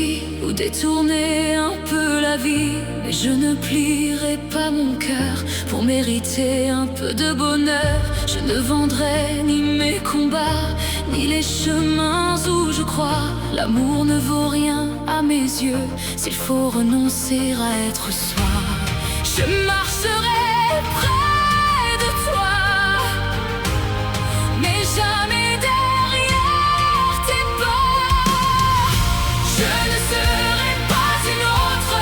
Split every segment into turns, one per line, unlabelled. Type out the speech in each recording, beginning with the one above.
vie ou détourner un peu la vie. Mais je ne plierai pas mon cœur pour mériter un peu de bonheur. Je ne vendrai ni mes combats, ni les chemins où je crois. L'amour ne vaut rien à mes yeux s'il faut renoncer à être soi. Je marcherai près de toi, mais jamais derrière tes pas. Je ne serai pas une autre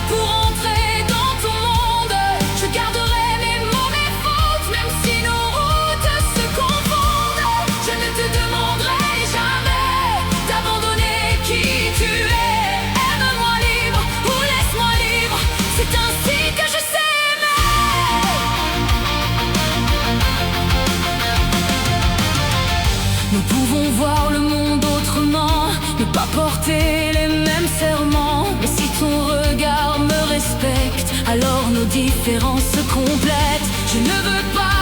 pour entrer dans ton monde. Je garderai mes mots, mes fautes, même si nos routes se confondent. Je ne te demanderai jamais d'abandonner qui tu es. Aime-moi libre ou laisse-moi libre, c'est ainsi que je sais aimer. Nous pouvons voir le monde autrement, ne pas porter les mêmes serments. Mais si ton regard me respecte, alors nos différences se complètent. Je ne veux pas